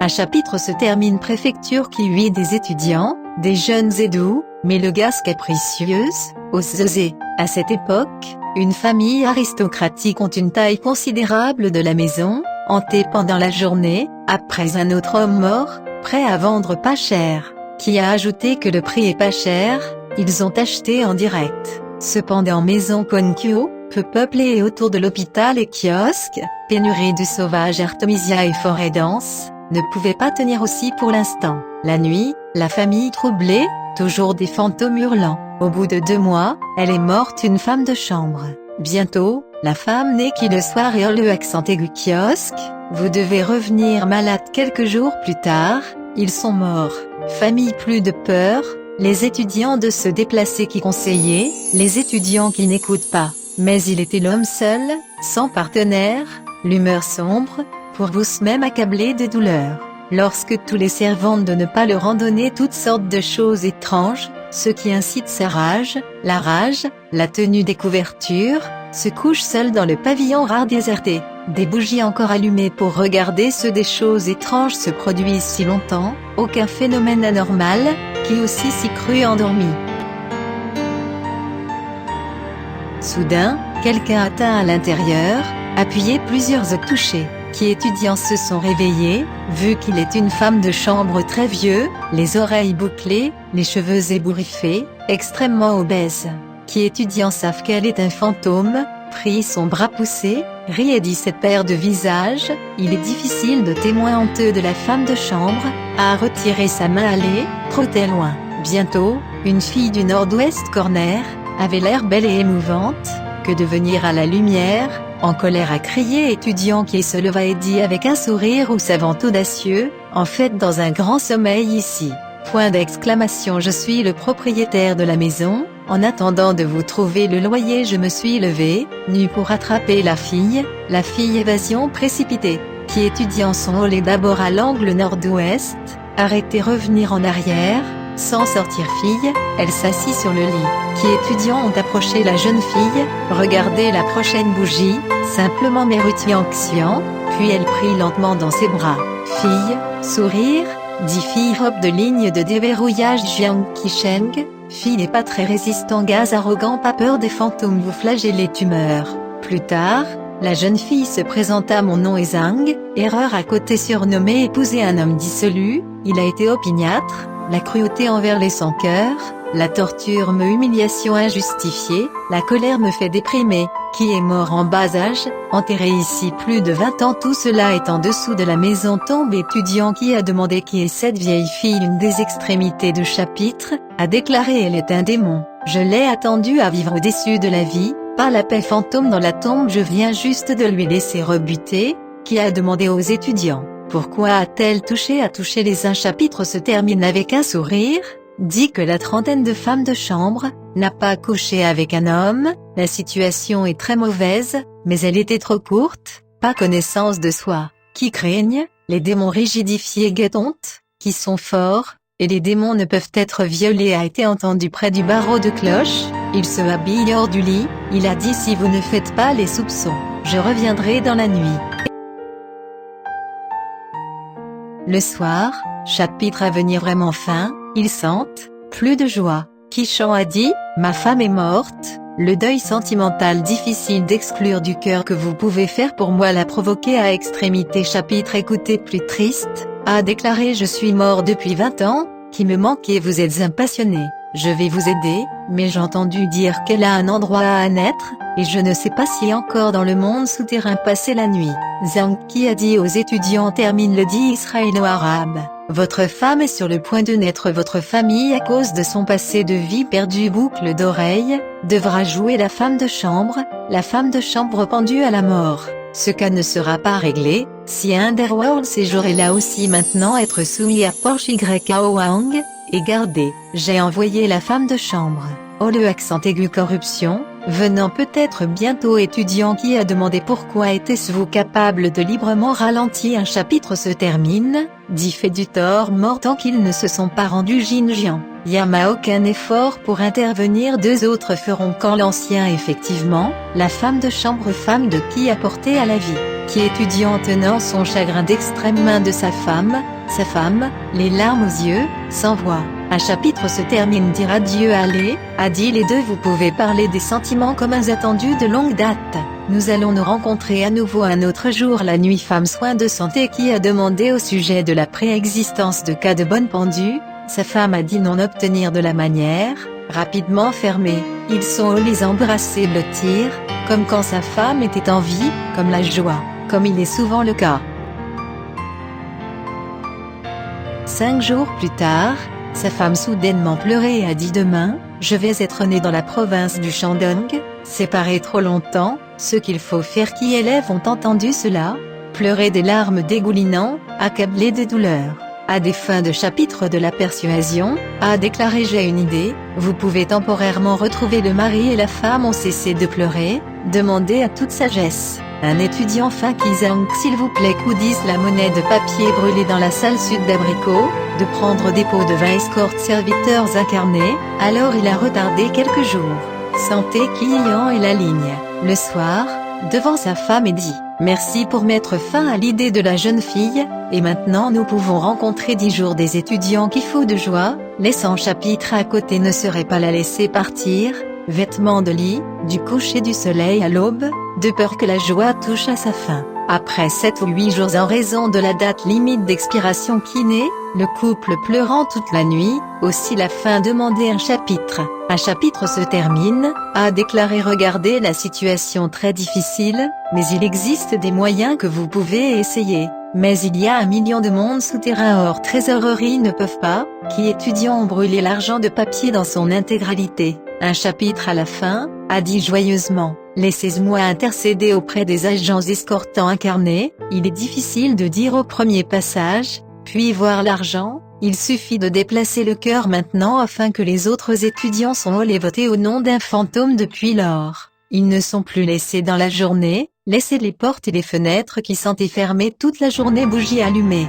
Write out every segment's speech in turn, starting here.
Un chapitre se termine préfecture qui vit des étudiants, des jeunes et doux, mais le gaz capricieuse, osé. À cette époque, une famille aristocratique ont une taille considérable de la maison, hantée pendant la journée, après un autre homme mort, prêt à vendre pas cher, qui a ajouté que le prix est pas cher, ils ont acheté en direct. Cependant maison Konkyo, peu peuplée et autour de l'hôpital et kiosques, pénurie de sauvages artémisia et forêt dense, ne pouvait pas tenir aussi pour l'instant. La nuit, la famille troublée, toujours des fantômes hurlants. Au bout de 2 mois, elle est morte une femme de chambre. Bientôt, la femme naît qui le soir et le accent aigu kiosque, vous devez revenir malade quelques jours plus tard, ils sont morts. Famille plus de peur, les étudiants de se déplacer qui conseillaient, les étudiants qui n'écoutent pas. Mais il était l'homme seul, sans partenaire, l'humeur sombre, pour vous-même accablé de douleur. Lorsque tous les servants de ne pas leur en donner toutes sortes de choses étranges, ce qui incite sa rage, la tenue des couvertures, se couche seul dans le pavillon rare déserté. Des bougies encore allumées pour regarder ce des choses étranges se produisent si longtemps, aucun phénomène anormal, qui aussi s'y crut endormi. Soudain, quelqu'un atteint à l'intérieur, appuyé plusieurs touchés. Qui étudiants se sont réveillés, vu qu'il est une femme de chambre très vieux, les oreilles bouclées, les cheveux ébouriffés, extrêmement obèse. Qui étudiants savent qu'elle est un fantôme, prit son bras poussé, rit et dit cette paire de visages, il est difficile de témoin honteux de la femme de chambre, à retirer sa main allée, trop loin. Bientôt, une fille du nord-ouest corner, avait l'air belle et émouvante, que de venir à la lumière, en colère à crier étudiant qui se leva et dit avec un sourire ou savant audacieux, en fait dans un grand sommeil ici. Point d'exclamation je suis le propriétaire de la maison, en attendant de vous trouver le loyer je me suis levé, nu pour attraper la fille évasion précipitée. Qui étudiant son olé d'abord à l'angle nord-ouest, arrêté revenir en arrière, sans sortir fille, elle s'assit sur le lit. Qui étudiants ont approché la jeune fille, regardé la prochaine bougie, simplement mérutiant, puis elle prit lentement dans ses bras. Fille, sourire, dit fille robe de ligne de déverrouillage Jiang Qisheng, fille n'est pas très résistant gaz arrogant pas peur des fantômes vous flagellez tumeur. Plus tard, la jeune fille se présenta mon nom est Zhang, erreur à côté surnommé épouser un homme dissolu, il a été opiniâtre, la cruauté envers les sans-cœur, la torture me humiliation injustifiée, la colère me fait déprimer, qui est mort en bas âge, enterré ici plus de 20 ans tout cela est en dessous de la maison tombe étudiant qui a demandé qui est cette vieille fille une des extrémités du chapitre, a déclaré elle est un démon, je l'ai attendue à vivre au-dessus de la vie, pas la paix fantôme dans la tombe je viens juste de lui laisser rebuter, qui a demandé aux étudiants. Pourquoi a-t-elle touché les un chapitre se termine avec un sourire, dit que la trentaine de femmes de chambre, n'a pas couché avec un homme, la situation est très mauvaise, mais elle était trop courte, pas connaissance de soi, qui craignent, les démons rigidifiés guettontent, qui sont forts, et les démons ne peuvent être violés a été entendu près du barreau de cloche, il se habille hors du lit, il a dit si vous ne faites pas les soupçons, je reviendrai dans la nuit. Le soir, chapitre à venir vraiment fin, ils sentent, plus de joie. Kishan a dit, ma femme est morte, le deuil sentimental difficile d'exclure du cœur que vous pouvez faire pour moi l'a provoqué à extrémité chapitre écoutez plus triste, a déclaré je suis mort depuis 20 ans, qui me manquez vous êtes un passionné, je vais vous aider, mais j'ai entendu dire qu'elle a un endroit à naître, et je ne sais pas si encore dans le monde souterrain passer la nuit. Zhang qui a dit aux étudiants termine le dit israélo-arabe. Votre femme est sur le point de naître votre famille à cause de son passé de vie perdu boucle d'oreille, devra jouer la femme de chambre pendue à la mort. Ce cas ne sera pas réglé, si Underworld séjour est là aussi maintenant être soumis à Porsche YAO Wang, et gardé, j'ai envoyé la femme de chambre. Oh le accent aigu corruption, venant peut-être bientôt étudiant qui a demandé pourquoi était-vous capable de librement ralentir un chapitre se termine, dit fait du tort mort tant qu'ils ne se sont pas rendus Jinjiang. Yama aucun effort pour intervenir deux autres feront quand l'ancien effectivement, la femme de chambre femme de qui a porté à la vie, qui étudiant tenant son chagrin d'extrême main de sa femme, Sa femme, les larmes aux yeux, s'envoie. Un chapitre se termine dire adieu allez, a dit les deux vous pouvez parler des sentiments communs attendus de longue date. Nous allons nous rencontrer à nouveau un autre jour la nuit femme soins de santé qui a demandé au sujet de la préexistence de cas de bonne pendue, sa femme a dit non obtenir de la manière, rapidement fermée, ils sont les embrasser blottir, comme quand sa femme était en vie, comme la joie, comme il est souvent le cas. 5 jours plus tard, sa femme soudainement pleurait et a dit demain, je vais être née dans la province du Shandong, séparée trop longtemps, ce qu'il faut faire qui élèves ont entendu cela, pleurer des larmes dégoulinant, accablé de douleur. À des fins de chapitre de la persuasion, a déclaré j'ai une idée, vous pouvez temporairement retrouver le mari et la femme ont cessé de pleurer, demandez à toute sagesse. Un étudiant fin Kizang s'il vous plaît coudisse la monnaie de papier brûlée dans la salle sud d'Abricot, de prendre des pots de vin escorte serviteurs incarnés, alors il a retardé quelques jours. Santé client et la ligne. Le soir, devant sa femme et dit, merci pour mettre fin à l'idée de la jeune fille, et maintenant nous pouvons rencontrer 10 jours des étudiants qui fous de joie, laissant chapitre à côté ne serait pas la laisser partir, vêtements de lit, du coucher du soleil à l'aube, de peur que la joie touche à sa fin. Après 7 ou 8 jours en raison de la date limite d'expiration kiné, le couple pleurant toute la nuit, aussi la fin demandait un chapitre. Un chapitre se termine, a déclaré regardez la situation très difficile, mais il existe des moyens que vous pouvez essayer. Mais il y a 1 million de monde souterrain hors trésorerie ne peuvent pas, qui étudiants ont brûlé l'argent de papier dans son intégralité. Un chapitre à la fin, a dit joyeusement. Laissez-moi intercéder auprès des agents escortants incarnés, il est difficile de dire au premier passage, puis voir l'argent, il suffit de déplacer le cœur maintenant afin que les autres étudiants sont allés voter au nom d'un fantôme depuis lors. Ils ne sont plus laissés dans la journée, laissez les portes et les fenêtres qui sont fermées toute la journée bougies allumées.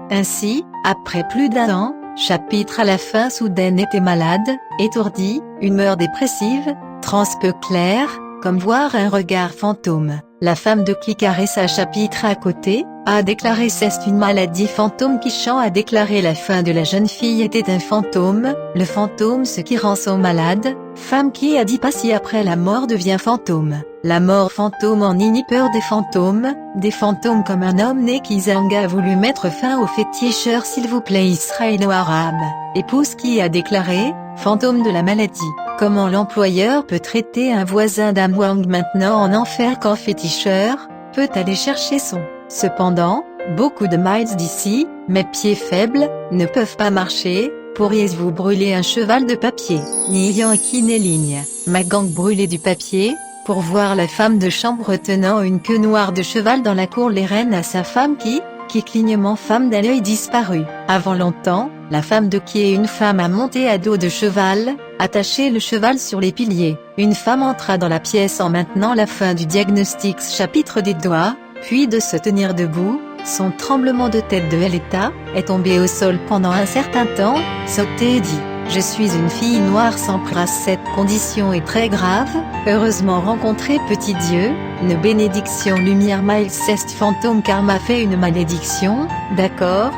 Ainsi, après plus d'1 an, chapitre à la fin soudaine était malade, étourdi, humeur dépressive, transe peu claire, comme voir un regard fantôme. La femme de qui caressa chapitre à côté, a déclaré c'est une maladie fantôme qui chante a déclaré la fin de la jeune fille était un fantôme, le fantôme ce qui rend son malade, femme qui a dit pas si après la mort devient fantôme. La mort fantôme en nie peur des fantômes comme un homme né qui Zanga a voulu mettre fin aux féticheurs s'il vous plaît israélo-arabe. Épouse qui a déclaré, fantôme de la maladie, comment l'employeur peut traiter un voisin d'Amwang maintenant en enfer quand féticheur, peut aller chercher son. Cependant, beaucoup de miles d'ici, mes pieds faibles, ne peuvent pas marcher, pourriez-vous brûler un cheval de papier, n'ayant qui n'est ligne, ma gang brûler du papier, pour voir la femme de chambre tenant une queue noire de cheval dans la cour les reines à sa femme qui clignement femme d'un œil disparu. Avant longtemps, la femme de qui est une femme a monté à dos de cheval, attaché le cheval sur les piliers. Une femme entra dans la pièce en maintenant la fin du diagnostic chapitre des doigts, puis de se tenir debout, son tremblement de tête de l'état, est tombé au sol pendant un certain temps, sauté et dit. Je suis une fille noire sans prasse. Cette condition est très grave, heureusement rencontré petit Dieu, une bénédiction lumière miles est fantôme karma fait une malédiction, d'accord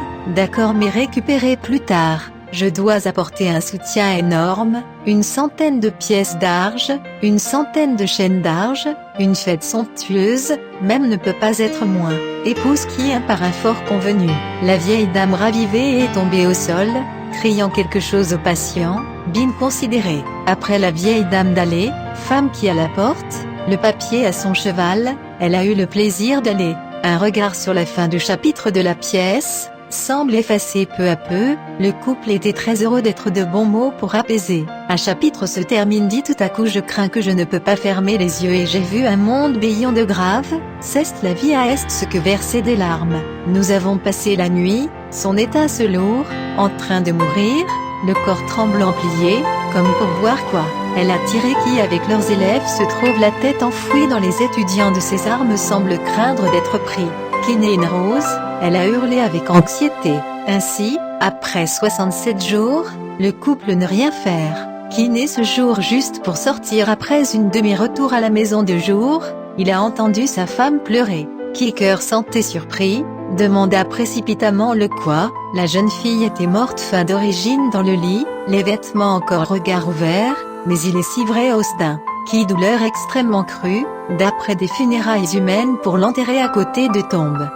mais récupéré plus tard, je dois apporter un soutien énorme, une centaine de pièces d'argent, une centaine de chaînes d'argent, une fête somptueuse, même ne peut pas être moins, épouse qui par un fort convenu, la vieille dame ravivée est tombée au sol, criant quelque chose au patient, bien considéré. Après la vieille dame d'aller, femme qui à la porte, le papier à son cheval, elle a eu le plaisir d'aller. Un regard sur la fin du chapitre de la pièce, semble effacer peu à peu, le couple était très heureux d'être de bons mots pour apaiser. Un chapitre se termine dit tout à coup je crains que je ne peux pas fermer les yeux et j'ai vu un monde béant de grave, c'est la vie à est ce que verser des larmes. Nous avons passé la nuit, son état se lourd, en train de mourir, le corps tremblant plié, comme pour voir quoi. Elle a tiré qui avec leurs élèves se trouve la tête enfouie dans les étudiants de ses armes semble craindre d'être pris. Kiné une rose, elle a hurlé avec anxiété. Ainsi, après 67 jours, le couple ne rien faire. Kiné ce jour juste pour sortir après une demi-retour à la maison de jour, il a entendu sa femme pleurer. qui, cœur sentait surpris, demanda précipitamment le quoi. La jeune fille était morte fin d'origine dans le lit, les vêtements encore regard ouvert, mais il est si vrai Austin, qui douleur extrêmement crue, d'après des funérailles humaines pour l'enterrer à côté de tombes.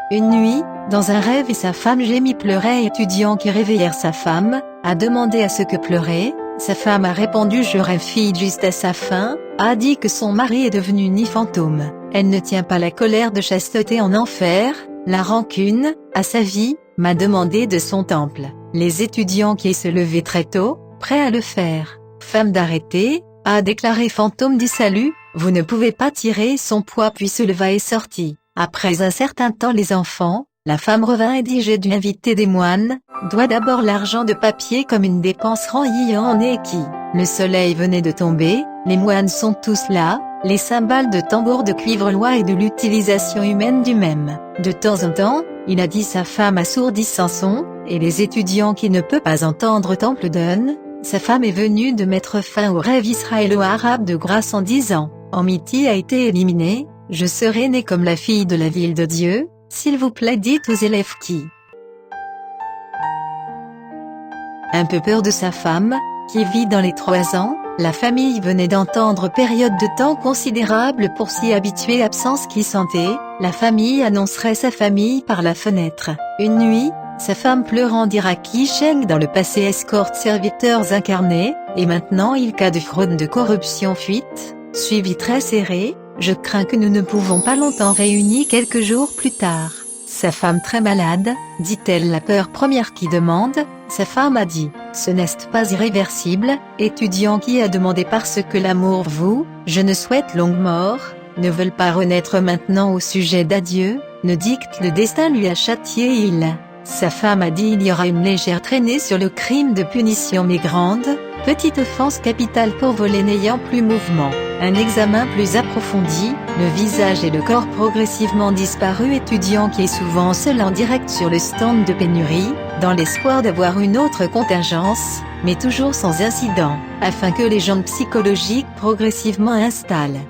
Une nuit, dans un rêve et sa femme gémit pleurait. Étudiants qui réveillèrent sa femme, a demandé à ce que pleurait. Sa femme a répondu je rêve. Fille juste à sa fin, a dit que son mari est devenu ni fantôme. Elle ne tient pas la colère de chasteté en enfer, la rancune, à sa vie, m'a demandé de son temple. Les étudiants qui se levaient très tôt, prêts à le faire. Femme d'arrêter, a déclaré fantôme du salut, vous ne pouvez pas tirer son poids puis se leva et sortit. Après un certain temps les enfants, la femme revint et dit j'ai dû inviter des moines, doit d'abord l'argent de papier comme une dépense en et qui. Le soleil venait de tomber, les moines sont tous là, les cymbales de tambour de cuivre loi et de l'utilisation humaine du même. De temps en temps, il a dit sa femme assourdissant son, et les étudiants qui ne peut pas entendre temple donne, sa femme est venue de mettre fin au rêve israélo-arabe de grâce en disant, Amity a été éliminé, je serai née comme la fille de la ville de Dieu, s'il vous plaît dites aux élèves qui. Un peu peur de sa femme, qui vit dans les 3 ans, la famille venait d'entendre période de temps considérable pour s'y habituer absence qui sentait, la famille annoncerait sa famille par la fenêtre. Une nuit, sa femme pleurant dira Kisheng dans le passé escorte serviteurs incarnés, et maintenant il cas de fraude de corruption fuite, suivi très serré, je crains que nous ne pouvons pas longtemps réunis quelques jours plus tard. Sa femme très malade, dit-elle la peur première qui demande, sa femme a dit, ce n'est pas irréversible, étudiant qui a demandé parce que l'amour vous, je ne souhaite longue mort, ne veulent pas renaître maintenant au sujet d'adieu, ne dicte le destin lui a châtié il. Sa femme a dit il y aura une légère traînée sur le crime de punition mais grande, petite offense capitale pour voler n'ayant plus mouvement. Un examen plus approfondi, le visage et le corps progressivement disparu étudiant qui est souvent seul en direct sur le stand de pénurie, dans l'espoir d'avoir une autre contingence, mais toujours sans incident, afin que les jambes psychologiques progressivement installent.